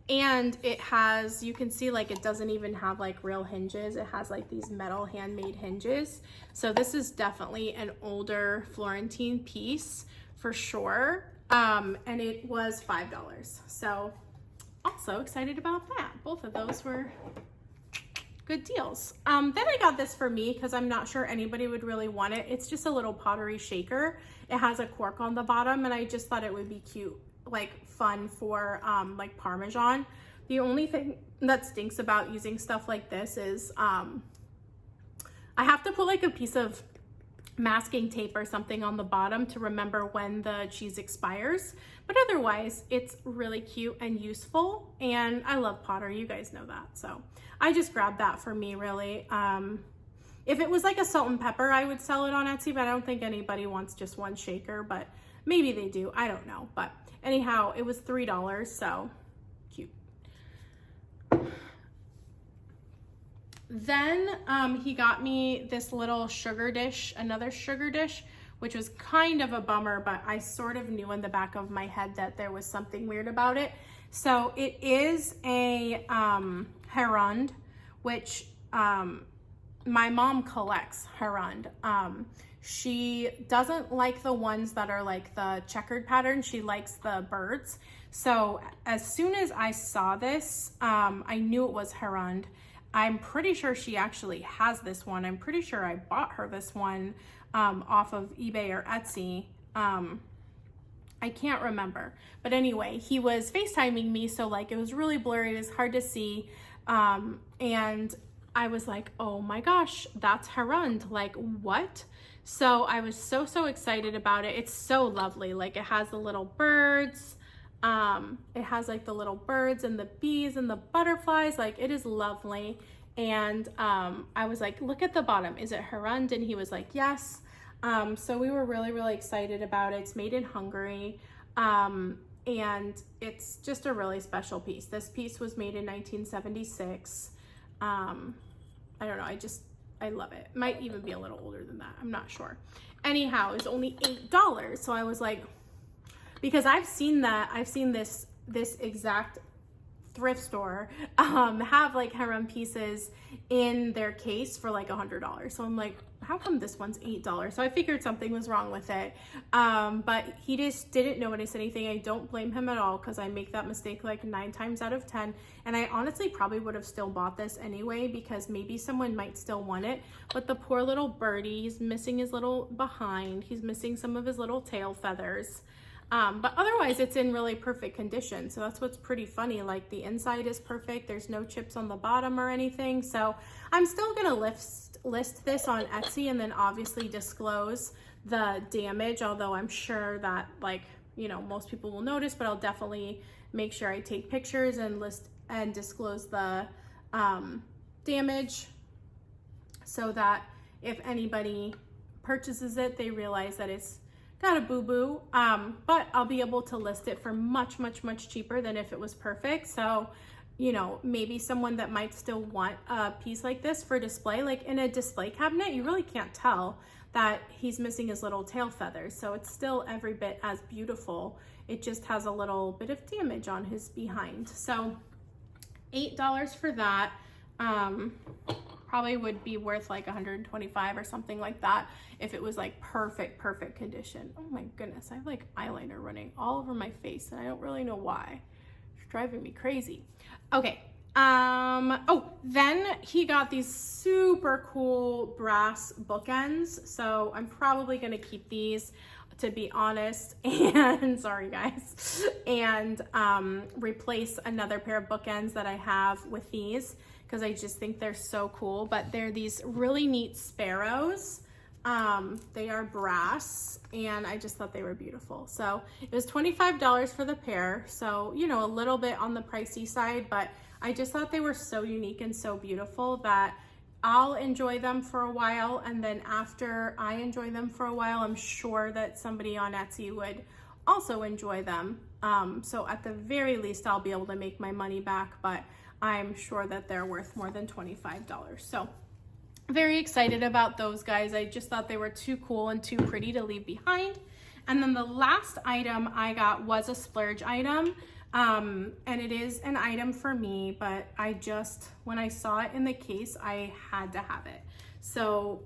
And it has, you can see like it doesn't even have like real hinges. It has like these metal handmade hinges. So this is definitely an older Florentine piece for sure. And it was $5. So also excited about that. Both of those were good deals. Then I got this for me because I'm not sure anybody would really want it. It's just a little pottery shaker. It has a cork on the bottom, and I just thought it would be cute, like fun for like Parmesan. The only thing that stinks about using stuff like this is I have to put like a piece of masking tape or something on the bottom to remember when the cheese expires, but otherwise it's really cute and useful, and I love pottery, you guys know that, so I just grabbed that for me really. If it was like a salt and pepper, I would sell it on Etsy, but I don't think anybody wants just one shaker, but maybe they do, I don't know. But anyhow, it was $3, so cute. Then he got me this little sugar dish, another sugar dish, which was kind of a bummer, but I sort of knew in the back of my head that there was something weird about it. So it is a Herond, which my mom collects Herond. She doesn't like the ones that are like the checkered pattern. She likes the birds. So as soon as I saw this, I knew it was Herond. I'm pretty sure she actually has this one. I'm pretty sure I bought her this one off of eBay or Etsy. I can't remember. But anyway, he was FaceTiming me, so like it was really blurry. It was hard to see. And I was like, oh my gosh, that's Herond. Like, what? So I was so excited about it. It's so lovely. Like it has the little birds. It has like the little birds and the bees and the butterflies. Like it is lovely. And I was like, look at the bottom. Is it Herond? And he was like, yes. So we were really excited about it. It's made in Hungary. And it's just a really special piece. This piece was made in 1976. I don't know. I love it. Might even be a little older than that. I'm not sure. Anyhow, it's only $8. So I was like, because I've seen this exact thrift store have like harem pieces in their case for like $100. So I'm like, how come this one's $8? So I figured something was wrong with it. But he just didn't notice anything. I don't blame him at all, because I make that mistake like 9 times out of 10. And I honestly probably would have still bought this anyway, because maybe someone might still want it. But the poor little birdie, he's missing his little behind. He's missing some of his little tail feathers. But otherwise it's in really perfect condition. So that's what's pretty funny. Like the inside is perfect. There's no chips on the bottom or anything. So I'm still gonna list this on Etsy and then obviously disclose the damage, although I'm sure that, like, you know, most people will notice, but I'll definitely make sure I take pictures and list and disclose the damage, so that if anybody purchases it, they realize that it's got a boo-boo. But I'll be able to list it for much, much, much cheaper than if it was perfect. So, you know, maybe someone that might still want a piece like this for display, like in a display cabinet, you really can't tell that he's missing his little tail feathers. So it's still every bit as beautiful. It just has a little bit of damage on his behind. So $8 for that. Probably would be worth like 125 or something like that if it was like perfect condition. Oh my goodness, I have like eyeliner running all over my face and I don't really know why. It's driving me crazy. Okay, oh, then he got these super cool brass bookends. So I'm probably gonna keep these, to be honest, and sorry guys, and replace another pair of bookends that I have with these, because I just think they're so cool. But they're these really neat sparrows. They are brass, and I just thought they were beautiful. So it was $25 for the pair. So, you know, a little bit on the pricey side, but I just thought they were so unique and so beautiful that I'll enjoy them for a while. And then after I enjoy them for a while, I'm sure that somebody on Etsy would also enjoy them. So at the very least, I'll be able to make my money back, but I'm sure that they're worth more than $25. So very excited about those guys. I just thought they were too cool and too pretty to leave behind. And then the last item I got was a splurge item. And it is an item for me, but I just, when I saw it in the case, I had to have it. So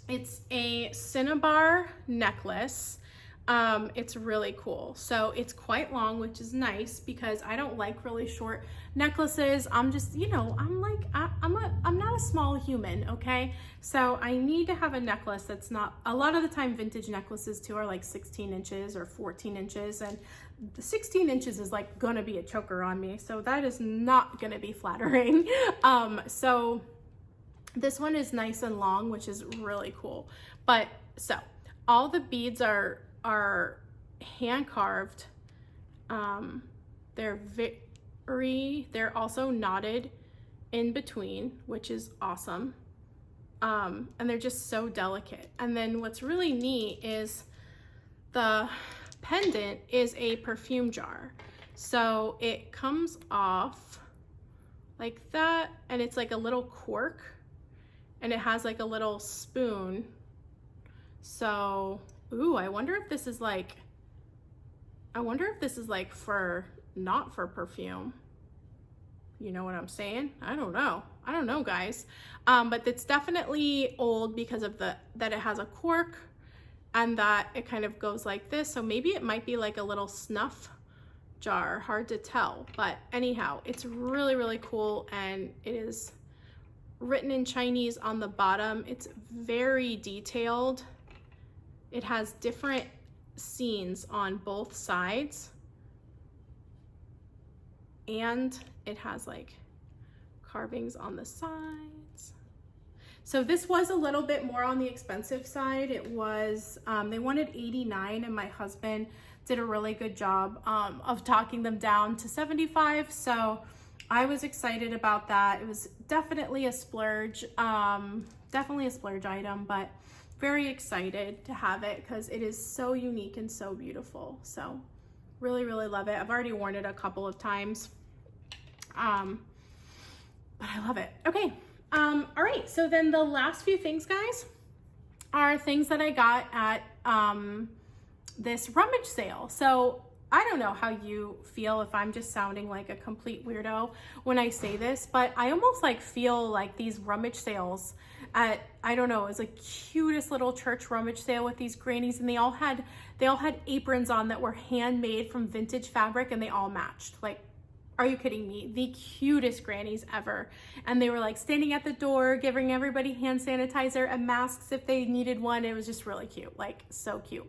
it's a cinnabar necklace. It's really cool. So it's quite long, which is nice because I don't like really short necklaces. I'm just, you know, I'm not a small human, okay? So I need to have a necklace that's not, a lot of the time vintage necklaces too are like 16 inches or 14 inches, and the 16 inches is like gonna be a choker on me. So that is not gonna be flattering. So this one is nice and long, which is really cool. But so all the beads are hand carved. They're also knotted in between, which is awesome. And they're just so delicate. And then what's really neat is the pendant is a perfume jar. So it comes off like that, and it's like a little cork, and it has like a little spoon. So, ooh, I wonder if this is like for, not for perfume. You know what I'm saying? I don't know, guys. But it's definitely old because of that it has a cork and that it kind of goes like this. So maybe it might be like a little snuff jar, hard to tell. But anyhow, it's really, really cool, and it is written in Chinese on the bottom. It's very detailed. It has different scenes on both sides, and it has like carvings on the sides. So this was a little bit more on the expensive side. It was, they wanted $89, and my husband did a really good job of talking them down to $75. So I was excited about that. It was definitely a splurge, item, but very excited to have it because it is so unique and so beautiful. So really, really love it. I've already worn it a couple of times, but I love it. Okay. All right. So then the last few things, guys, are things that I got at this rummage sale. So I don't know how you feel, if I'm just sounding like a complete weirdo when I say this, but I almost like feel like these rummage sales at, I don't know, it was the cutest little church rummage sale with these grannies, and they all had aprons on that were handmade from vintage fabric, and they all matched. Like, are you kidding me? The cutest grannies ever. And they were like standing at the door, giving everybody hand sanitizer and masks if they needed one. It was just really cute, like so cute.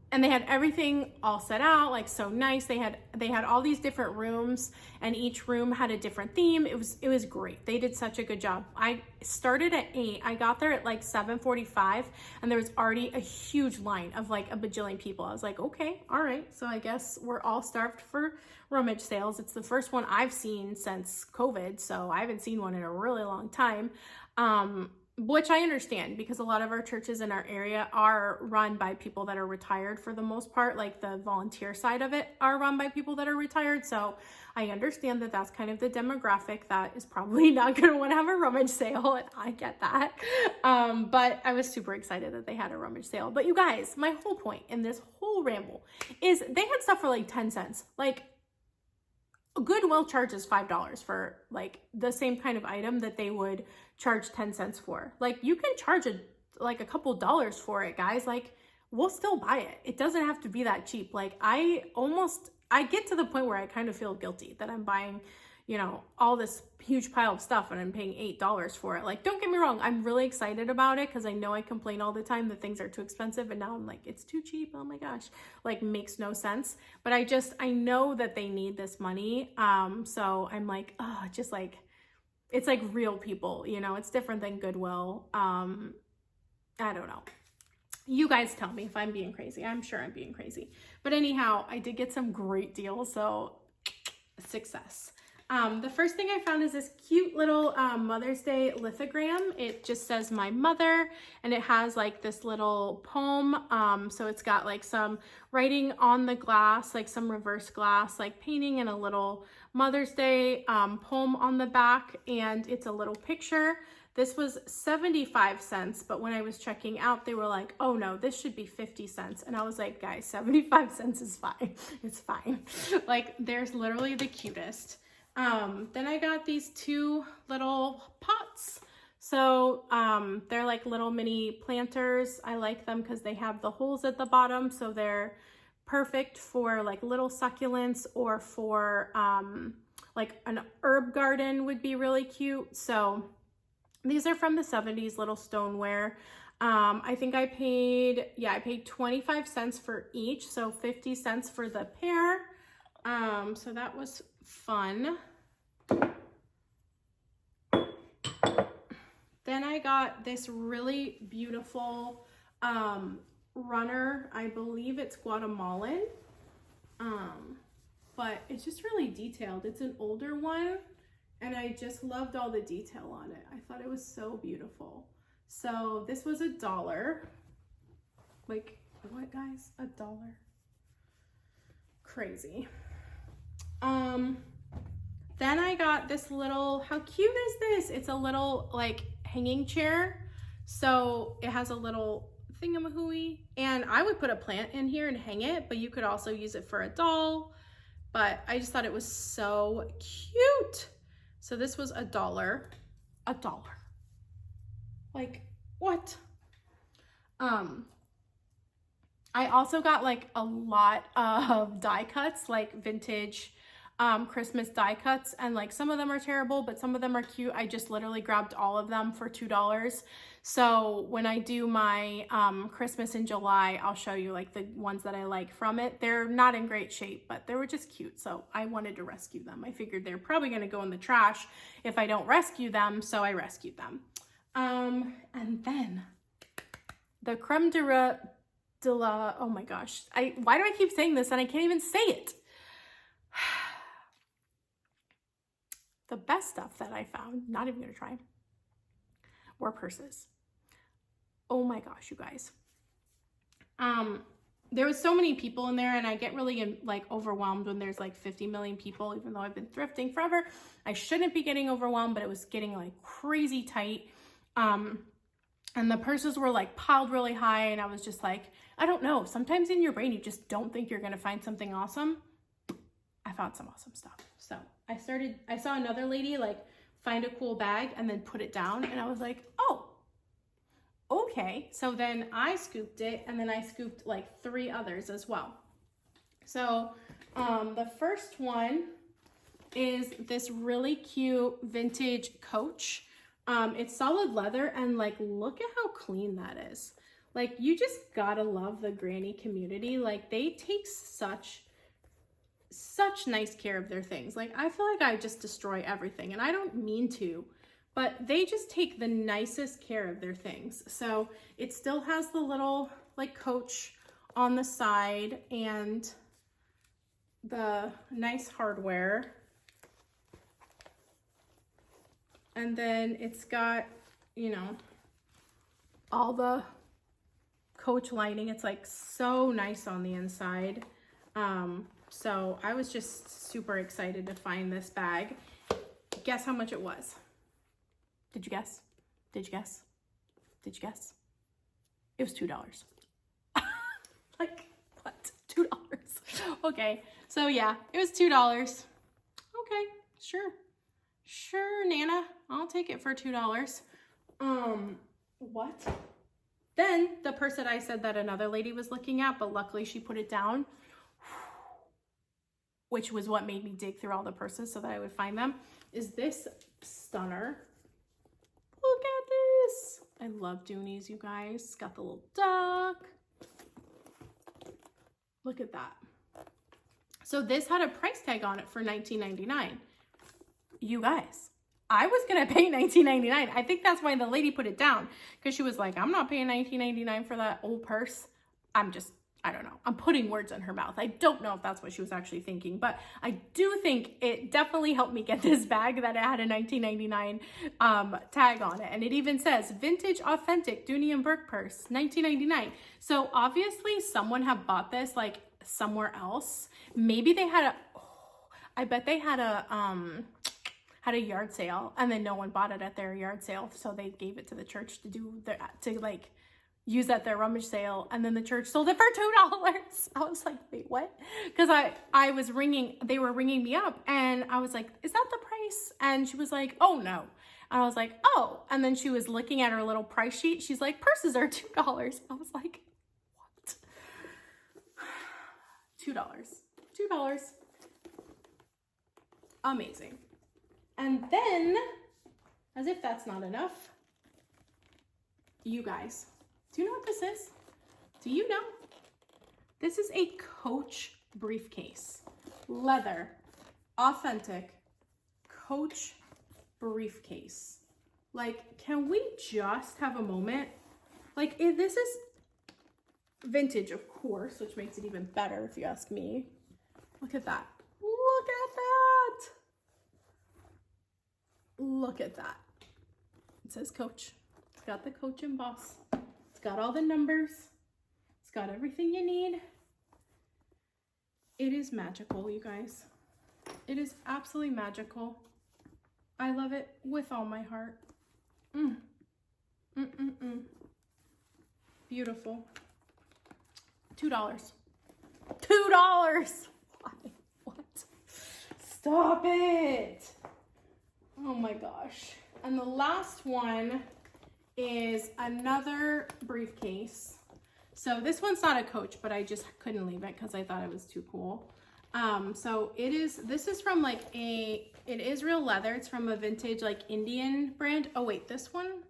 And they had everything all set out, like so nice. They had all these different rooms, and each room had a different theme. It was great. They did such a good job. I started at 8. I got there at like 7:45, and there was already a huge line of like a bajillion people. I was like, okay, all right. So I guess we're all starved for rummage sales. It's the first one I've seen since COVID, so I haven't seen one in a really long time. Which I understand, because a lot of our churches in our area are run by people that are retired for the most part. Like the volunteer side of it are run by people that are retired. So I understand that that's kind of the demographic that is probably not going to want to have a rummage sale. And I get that. But I was super excited that they had a rummage sale. But you guys, my whole point in this whole ramble is they had stuff for like 10 cents. Like, Goodwill charges $5 for like the same kind of item that they would charge 10 cents for. Like, you can charge a couple dollars for it, guys. Like, we'll still buy it. It doesn't have to be that cheap. Like, I get to the point where I kind of feel guilty that I'm buying, you know, all this huge pile of stuff and I'm paying $8 for it. Like, don't get me wrong, I'm really excited about it because I know I complain all the time that things are too expensive, and now I'm like, it's too cheap. Oh my gosh, like, makes no sense. But I know that they need this money. So I'm like, oh, just like, it's like real people, you know, it's different than Goodwill. I don't know. You guys tell me if I'm being crazy. I'm sure I'm being crazy. But anyhow, I did get some great deals, so success. The first thing I found is this cute little Mother's Day lithogram. It just says my mother, and it has like this little poem. So it's got like some writing on the glass, like some reverse glass, like painting, and a little Mother's Day poem on the back, and it's a little picture. This was 75 cents, but when I was checking out, they were like, oh no, this should be 50 cents. And I was like, guys, 75 cents is fine. It's fine. Like, there's literally the cutest. Then I got these 2 little pots. So they're like little mini planters. I like them because they have the holes at the bottom, so they're perfect for like little succulents, or for like an herb garden would be really cute. So these are from the 70s, little stoneware. I think I paid 25 cents for each, so 50 cents for the pair. So that was fun. Then I got this really beautiful runner. I believe it's Guatemalan, but it's just really detailed. It's an older one, and I just loved all the detail on it. I thought it was so beautiful. So this was $1. Like, what, guys? $1. Crazy. Then I got this little, how cute is this? It's a little like hanging chair. So it has a little thingamahooey, and I would put a plant in here and hang it, but you could also use it for a doll. But I just thought it was so cute. So this was $1. $1. Like, what? I also got like a lot of die cuts, like vintage Christmas die cuts, and like some of them are terrible, but some of them are cute. I just literally grabbed all of them for $2. So when I do my Christmas in July, I'll show you like the ones that I like from it. They're not in great shape, but they were just cute, so I wanted to rescue them. I figured they're probably going to go in the trash if I don't rescue them, so I rescued them. And then the creme de la, oh my gosh, why do I keep saying this and I can't even say it? The best stuff that I found, not even gonna try, were purses. Oh my gosh, you guys. There was so many people in there, and I get really like overwhelmed when there's like 50 million people, even though I've been thrifting forever. I shouldn't be getting overwhelmed, but it was getting like crazy tight. And the purses were like piled really high, and I was just like, I don't know. Sometimes in your brain, you just don't think you're gonna find something awesome. I found some awesome stuff. So I saw another lady like find a cool bag and then put it down, and I was like, oh, okay. So then I scooped it, and then I scooped like 3 others as well. So the first one is this really cute vintage Coach. It's solid leather, and like, look at how clean that is. Like, you just gotta love the granny community. Like, they take such nice care of their things. Like, I feel like I just destroy everything, and I don't mean to, but they just take the nicest care of their things. So it still has the little like Coach on the side and the nice hardware. And then it's got, you know, all the Coach lining. It's like so nice on the inside. So I was just super excited to find this bag. Guess how much it was? Did you guess? Did you guess? Did you guess? It was $2. Like, what? $2. Okay, so yeah, it was $2. Okay, sure. Sure, Nana, I'll take it for $2. What? Then the purse that I said that another lady was looking at, but luckily she put it down, which was what made me dig through all the purses so that I would find them, is this stunner. Look at this. I love Doonies, you guys. It's got the little duck. Look at that. So this had a price tag on it for $19.99. You guys, I was gonna pay $19.99. I think that's why the lady put it down, because she was like, I'm not paying $19.99 for that old purse. I don't know. I'm putting words in her mouth. I don't know if that's what she was actually thinking, but I do think it definitely helped me get this bag that it had a $19.99 tag on it. And it even says vintage authentic Dooney and Burke purse, $19.99. So obviously someone had bought this like somewhere else. Maybe they had I bet they had a yard sale, and then no one bought it at their yard sale, so they gave it to the church to like use at their rummage sale, and then the church sold it for $2. I was like, wait, what? Because they were ringing me up, and I was like, is that the price? And she was like, oh no. And I was like, oh. And then she was looking at her little price sheet. She's like, purses are $2. I was like, what? $2. Amazing. And then, as if that's not enough, you guys, do you know what this is? Do you know? This is a Coach briefcase. Leather, authentic Coach briefcase. Like, can we just have a moment? Like, this is vintage, of course, which makes it even better if you ask me. Look at that. Look at that. Look at that. It says Coach. It's got the Coach emboss. It's got all the numbers. It's got everything you need. It is magical, you guys. It is absolutely magical. I love it with all my heart. Beautiful. $2. $2. Why? What? Stop it. Oh my gosh. And the last one is another briefcase. So this one's not a Coach, but I just couldn't leave it because I thought it was too cool. So this is from like it is real leather. It's from a vintage like Indian brand. Oh wait, this one?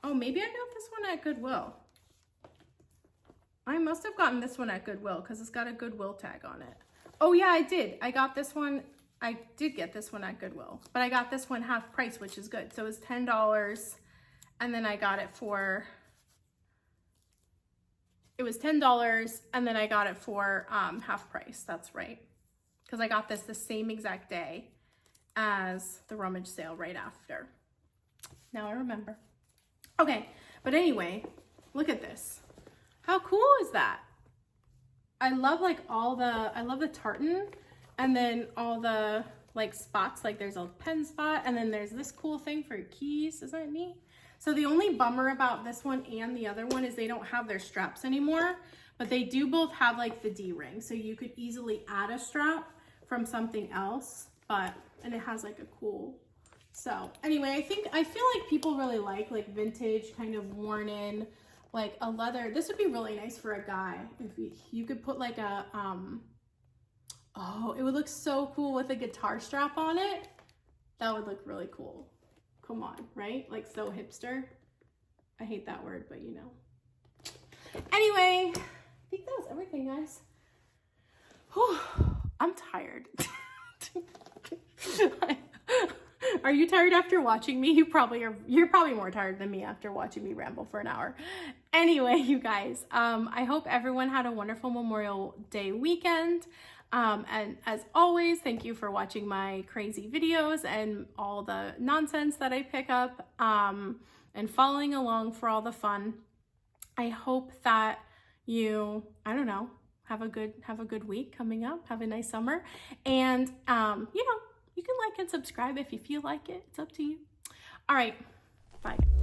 Oh, maybe I got this one at Goodwill. I must have gotten this one at Goodwill because it's got a Goodwill tag on it. Oh yeah, I did. I got this one. I did get this one at Goodwill, but I got this one half price, which is good. So it was $10, and then I got it for, it was $10, and then I got it for half price. That's right. Because I got this the same exact day as the rummage sale right after. Now I remember. Okay, but anyway, look at this. How cool is that? I love like I love the tartan, and then all the like spots, like there's a pen spot, and then there's this cool thing for your keys. Isn't that neat? So the only bummer about this one and the other one is they don't have their straps anymore, but they do both have like the D-ring. So you could easily add a strap from something else, and it has like a cool, so anyway, I feel like people really like vintage, kind of worn in, like a leather. This would be really nice for a guy. If you could put like a, oh, it would look so cool with a guitar strap on it. That would look really cool. Come on, right? Like so hipster. I hate that word, but you know. Anyway, I think that was everything, guys. Whew, I'm tired. Are you tired after watching me? You're probably more tired than me after watching me ramble for an hour. Anyway, you guys, I hope everyone had a wonderful Memorial Day weekend. And as always, thank you for watching my crazy videos and all the nonsense that I pick up, and following along for all the fun. I hope that you, I don't know, have a good week coming up. Have a nice summer. And, you know, you can like and subscribe if you feel like it. It's up to you. All right. Bye.